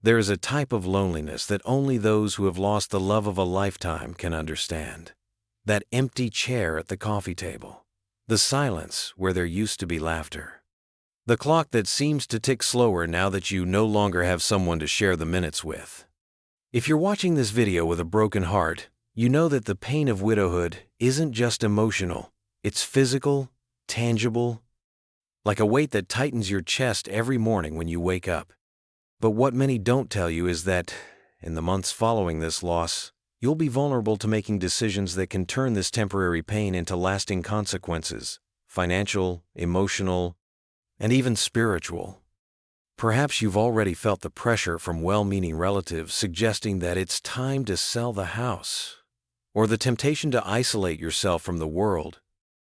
There is a type of loneliness that only those who have lost the love of a lifetime can understand. That empty chair at the coffee table. The silence where there used to be laughter. The clock that seems to tick slower now that you no longer have someone to share the minutes with. If you're watching this video with a broken heart, you know that the pain of widowhood isn't just emotional. It's physical, tangible, like a weight that tightens your chest every morning when you wake up. But what many don't tell you is that, in the months following this loss, you'll be vulnerable to making decisions that can turn this temporary pain into lasting consequences, financial, emotional, and even spiritual. Perhaps you've already felt the pressure from well-meaning relatives suggesting that it's time to sell the house, or the temptation to isolate yourself from the world,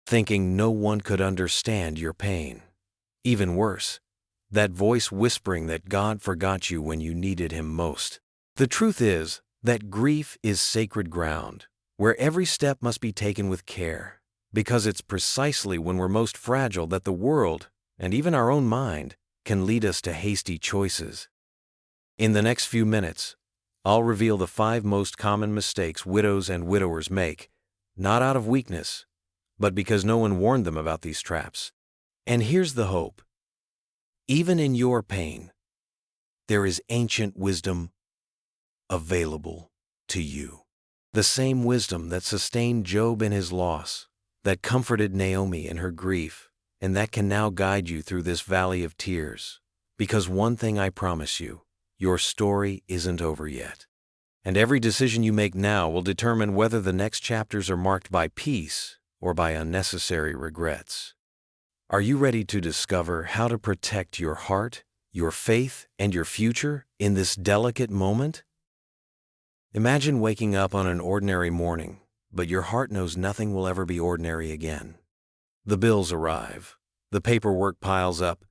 thinking no one could understand your pain. Even worse, that voice whispering that God forgot you when you needed Him most. The truth is that grief is sacred ground, where every step must be taken with care, because it's precisely when we're most fragile that the world, and even our own mind, can lead us to hasty choices. In the next few minutes, I'll reveal the 5 most common mistakes widows and widowers make, not out of weakness, but because no one warned them about these traps. And here's the hope. Even in your pain, there is ancient wisdom available to you. The same wisdom that sustained Job in his loss, that comforted Naomi in her grief, and that can now guide you through this valley of tears. Because one thing I promise you, your story isn't over yet. And every decision you make now will determine whether the next chapters are marked by peace or by unnecessary regrets. Are you ready to discover how to protect your heart, your faith, and your future in this delicate moment? Imagine waking up on an ordinary morning, but your heart knows nothing will ever be ordinary again. The bills arrive, the paperwork piles up,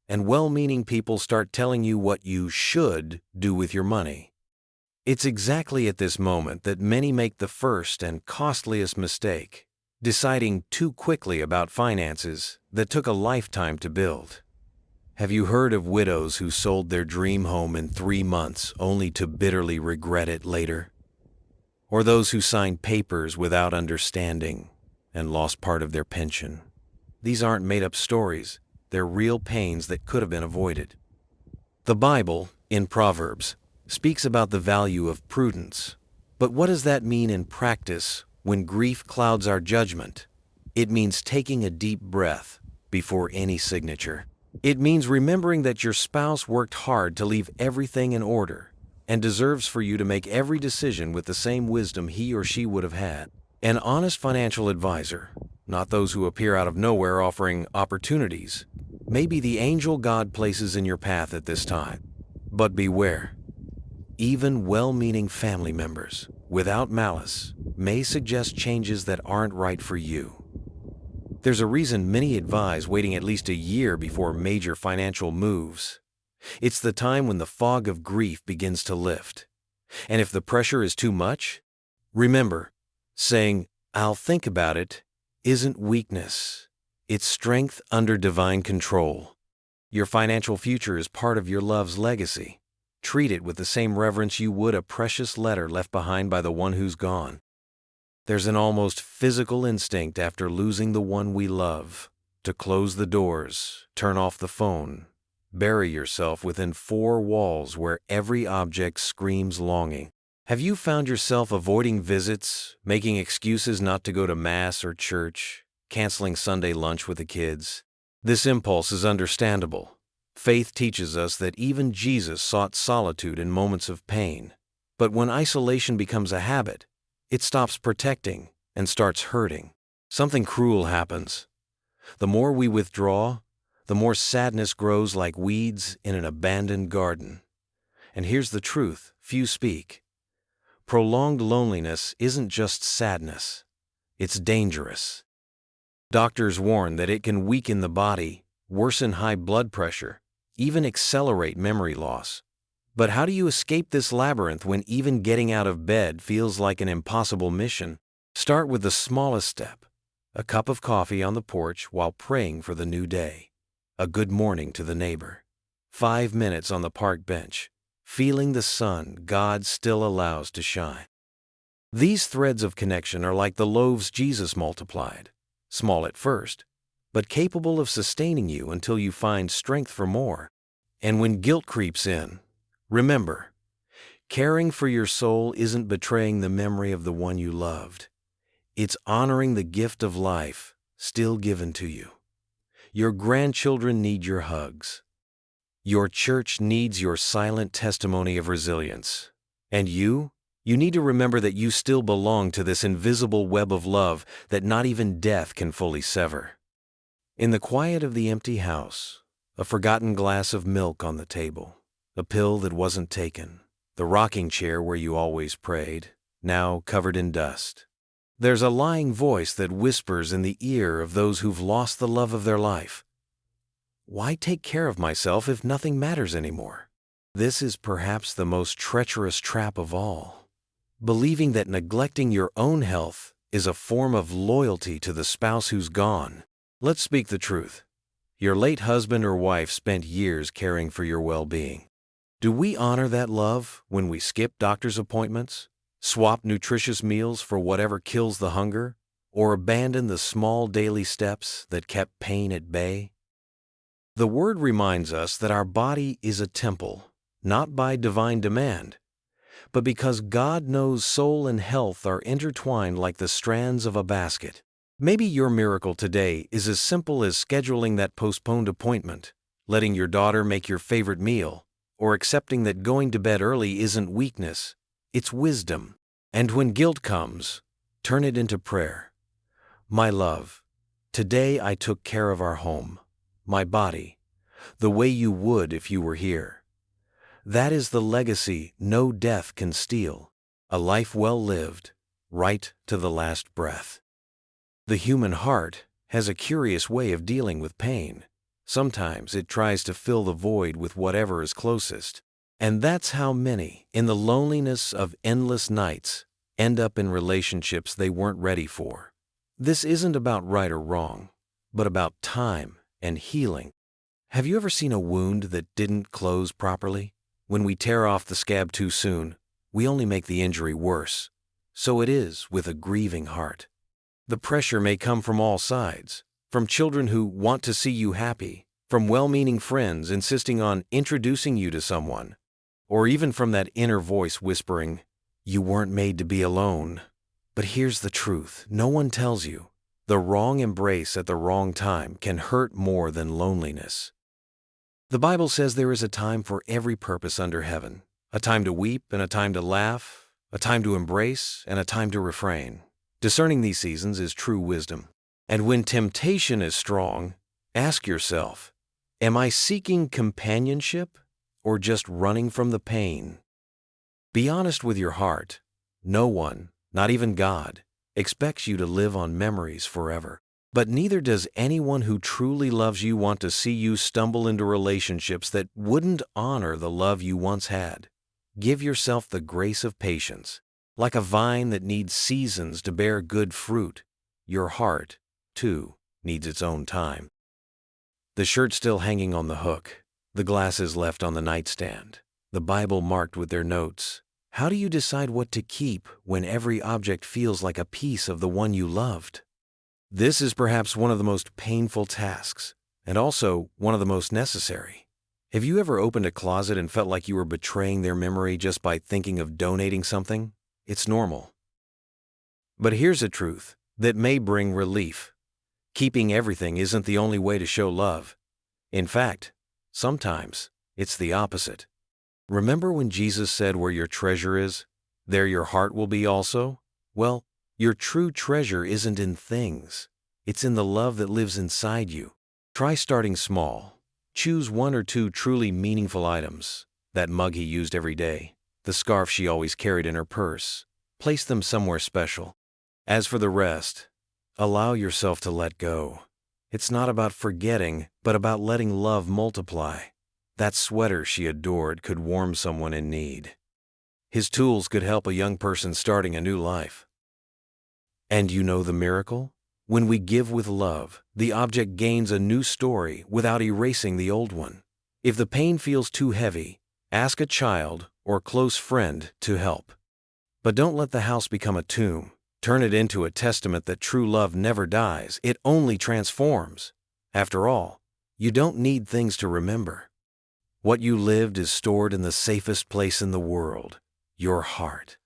and well-meaning people start telling you what you should do with your money. It's exactly at this moment that many make the first and costliest mistake, deciding too quickly about finances that took a lifetime to build. Have you heard of widows who sold their dream home in 3 months only to bitterly regret it later? Or those who signed papers without understanding and lost part of their pension? These aren't made-up stories. They're real pains that could have been avoided. The Bible, in Proverbs, speaks about the value of prudence. But what does that mean in practice when grief clouds our judgment? It means taking a deep breath before any signature. It means remembering that your spouse worked hard to leave everything in order and deserves for you to make every decision with the same wisdom he or she would have had. An honest financial advisor, not those who appear out of nowhere offering opportunities, may be the angel God places in your path at this time. But beware. Even well-meaning family members, without malice, may suggest changes that aren't right for you. There's a reason many advise waiting at least a year before major financial moves. It's the time when the fog of grief begins to lift. And if the pressure is too much, remember, saying, "I'll think about it," isn't weakness. It's strength under divine control. Your financial future is part of your love's legacy. Treat it with the same reverence you would a precious letter left behind by the one who's gone. There's an almost physical instinct after losing the one we love to close the doors, turn off the phone, bury yourself within 4 walls where every object screams longing. Have you found yourself avoiding visits, making excuses not to go to Mass or church, canceling Sunday lunch with the kids? This impulse is understandable. Faith teaches us that even Jesus sought solitude in moments of pain. But when isolation becomes a habit, it stops protecting and starts hurting. Something cruel happens. The more we withdraw, the more sadness grows like weeds in an abandoned garden. And here's the truth few speak. Prolonged loneliness isn't just sadness. It's dangerous. Doctors warn that it can weaken the body, worsen high blood pressure, even accelerate memory loss. But how do you escape this labyrinth when even getting out of bed feels like an impossible mission? Start with the smallest step, a cup of coffee on the porch while praying for the new day, a good morning to the neighbor, 5 minutes on the park bench, feeling the sun God still allows to shine. These threads of connection are like the loaves Jesus multiplied, small at first, but capable of sustaining you until you find strength for more. And when guilt creeps in, remember, caring for your soul isn't betraying the memory of the one you loved. It's honoring the gift of life still given to you. Your grandchildren need your hugs. Your church needs your silent testimony of resilience. And you need to remember that you still belong to this invisible web of love that not even death can fully sever. In the quiet of the empty house, a forgotten glass of milk on the table, a pill that wasn't taken, the rocking chair where you always prayed, now covered in dust. There's a lying voice that whispers in the ear of those who've lost the love of their life. Why take care of myself if nothing matters anymore? This is perhaps the most treacherous trap of all. Believing that neglecting your own health is a form of loyalty to the spouse who's gone. Let's speak the truth. Your late husband or wife spent years caring for your well-being. Do we honor that love when we skip doctor's appointments, swap nutritious meals for whatever kills the hunger, or abandon the small daily steps that kept pain at bay? The Word reminds us that our body is a temple, not by divine demand, but because God knows soul and health are intertwined like the strands of a basket. Maybe your miracle today is as simple as scheduling that postponed appointment, letting your daughter make your favorite meal, or accepting that going to bed early isn't weakness, it's wisdom. And when guilt comes, turn it into prayer. My love, today I took care of our home, my body, the way you would if you were here. That is the legacy no death can steal, a life well lived, right to the last breath. The human heart has a curious way of dealing with pain. Sometimes it tries to fill the void with whatever is closest. And that's how many, in the loneliness of endless nights, end up in relationships they weren't ready for. This isn't about right or wrong, but about time and healing. Have you ever seen a wound that didn't close properly? When we tear off the scab too soon, we only make the injury worse. So it is with a grieving heart. The pressure may come from all sides, from children who want to see you happy, from well-meaning friends insisting on introducing you to someone, or even from that inner voice whispering, "You weren't made to be alone." But here's the truth no one tells you. The wrong embrace at the wrong time can hurt more than loneliness. The Bible says there is a time for every purpose under heaven, a time to weep and a time to laugh, a time to embrace and a time to refrain. Discerning these seasons is true wisdom. And when temptation is strong, ask yourself, am I seeking companionship or just running from the pain? Be honest with your heart. No one, not even God, expects you to live on memories forever. But neither does anyone who truly loves you want to see you stumble into relationships that wouldn't honor the love you once had. Give yourself the grace of patience. Like a vine that needs seasons to bear good fruit, your heart, too, needs its own time. The shirt still hanging on the hook, the glasses left on the nightstand, the Bible marked with their notes. How do you decide what to keep when every object feels like a piece of the one you loved? This is perhaps one of the most painful tasks, and also one of the most necessary. Have you ever opened a closet and felt like you were betraying their memory just by thinking of donating something? It's normal. But here's a truth that may bring relief. Keeping everything isn't the only way to show love. In fact, sometimes it's the opposite. Remember when Jesus said, "Where your treasure is, there your heart will be also"? Well, your true treasure isn't in things. It's in the love that lives inside you. Try starting small. Choose one or two truly meaningful items. That mug he used every day, the scarf she always carried in her purse. Place them somewhere special. As for the rest, allow yourself to let go. It's not about forgetting, but about letting love multiply. That sweater she adored could warm someone in need. His tools could help a young person starting a new life. And you know the miracle? When we give with love, the object gains a new story without erasing the old one. If the pain feels too heavy, Ask a child or close friend to help. But don't let the house become a tomb. Turn it into a testament that true love never dies, it only transforms. After all, you don't need things to remember. What you lived is stored in the safest place in the world, your heart.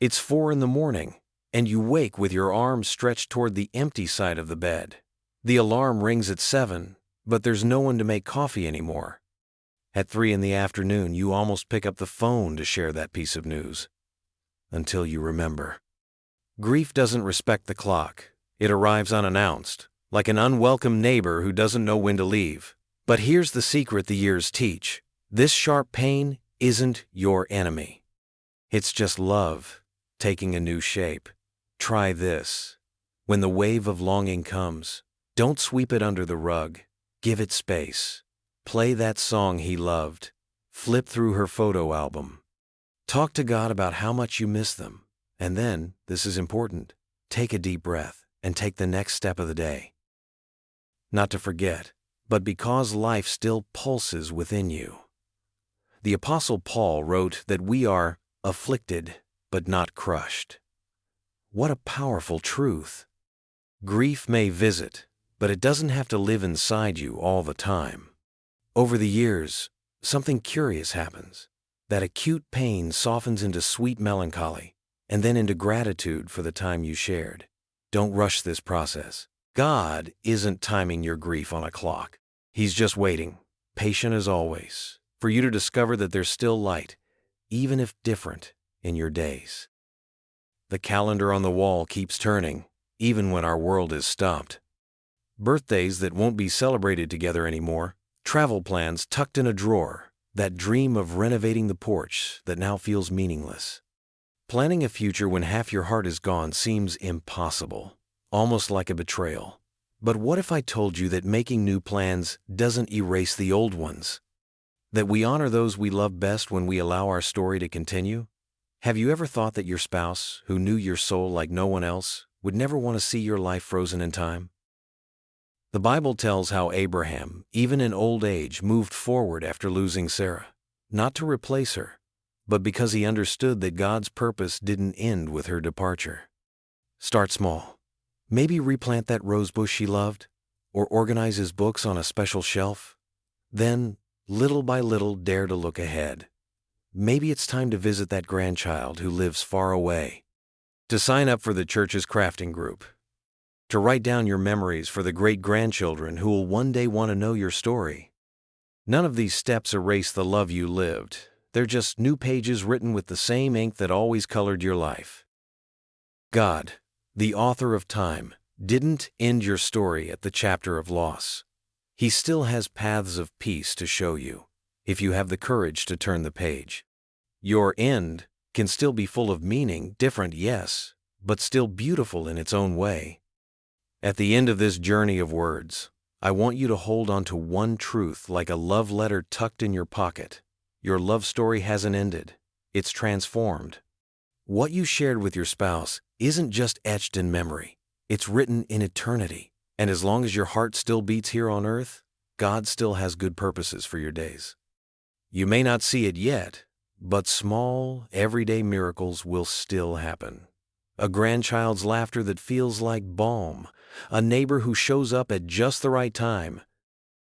It's 4 a.m, and you wake with your arms stretched toward the empty side of the bed. The alarm rings at 7, but there's no one to make coffee anymore. At 3 p.m, you almost pick up the phone to share that piece of news. Until you remember. Grief doesn't respect the clock. It arrives unannounced, like an unwelcome neighbor who doesn't know when to leave. But here's the secret the years teach. This sharp pain isn't your enemy. It's just love, taking a new shape. Try this. When the wave of longing comes, don't sweep it under the rug. Give it space. Play that song he loved. Flip through her photo album. Talk to God about how much you miss them. And then, this is important, take a deep breath and take the next step of the day. Not to forget, but because life still pulses within you. The Apostle Paul wrote that we are afflicted but not crushed. What a powerful truth. Grief may visit, but it doesn't have to live inside you all the time. Over the years, something curious happens. That acute pain softens into sweet melancholy, and then into gratitude for the time you shared. Don't rush this process. God isn't timing your grief on a clock. He's just waiting, patient as always, for you to discover that there's still light, even if different, in your days. The calendar on the wall keeps turning, even when our world is stopped. Birthdays that won't be celebrated together anymore, travel plans tucked in a drawer, that dream of renovating the porch that now feels meaningless. Planning a future when half your heart is gone seems impossible, almost like a betrayal. But what if I told you that making new plans doesn't erase the old ones? That we honor those we love best when we allow our story to continue? Have you ever thought that your spouse, who knew your soul like no one else, would never want to see your life frozen in time? The Bible tells how Abraham, even in old age, moved forward after losing Sarah, not to replace her, but because he understood that God's purpose didn't end with her departure. Start small. Maybe replant that rose bush she loved, or organize his books on a special shelf. Then, little by little, dare to look ahead. Maybe it's time to visit that grandchild who lives far away, to sign up for the church's crafting group, to write down your memories for the great-grandchildren who will one day want to know your story. None of these steps erase the love you lived. They're just new pages written with the same ink that always colored your life. God, the author of time, didn't end your story at the chapter of loss. He still has paths of peace to show you, if you have the courage to turn the page. Your end can still be full of meaning, different, yes, but still beautiful in its own way. At the end of this journey of words, I want you to hold on to one truth like a love letter tucked in your pocket. Your love story hasn't ended. It's transformed. What you shared with your spouse isn't just etched in memory. It's written in eternity. And as long as your heart still beats here on earth, God still has good purposes for your days. You may not see it yet, but small, everyday miracles will still happen. A grandchild's laughter that feels like balm, a neighbor who shows up at just the right time,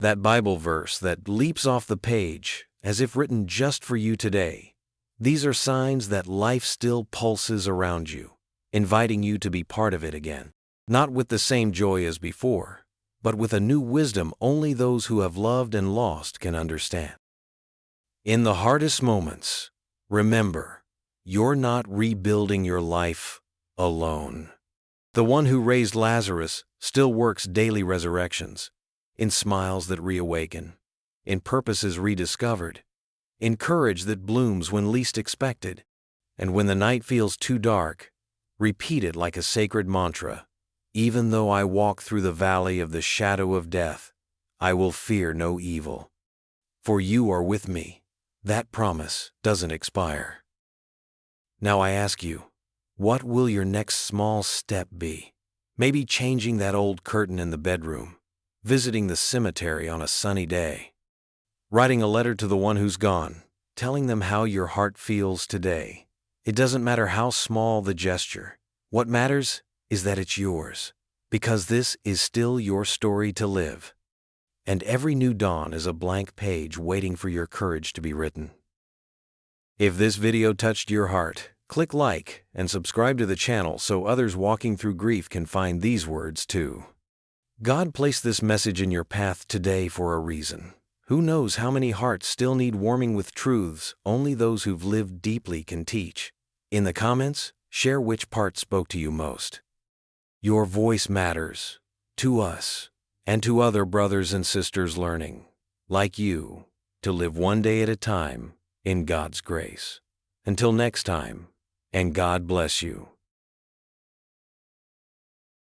that Bible verse that leaps off the page as if written just for you today. These are signs that life still pulses around you, inviting you to be part of it again, not with the same joy as before, but with a new wisdom only those who have loved and lost can understand. In the hardest moments, remember, you're not rebuilding your life alone. The one who raised Lazarus still works daily resurrections, in smiles that reawaken, in purposes rediscovered, in courage that blooms when least expected, and when the night feels too dark, repeat it like a sacred mantra. Even though I walk through the valley of the shadow of death, I will fear no evil. For you are with me. That promise doesn't expire. Now I ask you, what will your next small step be? Maybe changing that old curtain in the bedroom, visiting the cemetery on a sunny day, Writing a letter to the one who's gone, telling them how your heart feels today. It doesn't matter how small the gesture. What matters is that it's yours, because this is still your story to live. And every new dawn is a blank page waiting for your courage to be written. If this video touched your heart, click like and subscribe to the channel so others walking through grief can find these words too. God placed this message in your path today for a reason. Who knows how many hearts still need warming with truths only those who've lived deeply can teach. In the comments, share which part spoke to you most. Your voice matters, to us, and to other brothers and sisters learning, like you, to live one day at a time in God's grace. Until next time, and God bless you.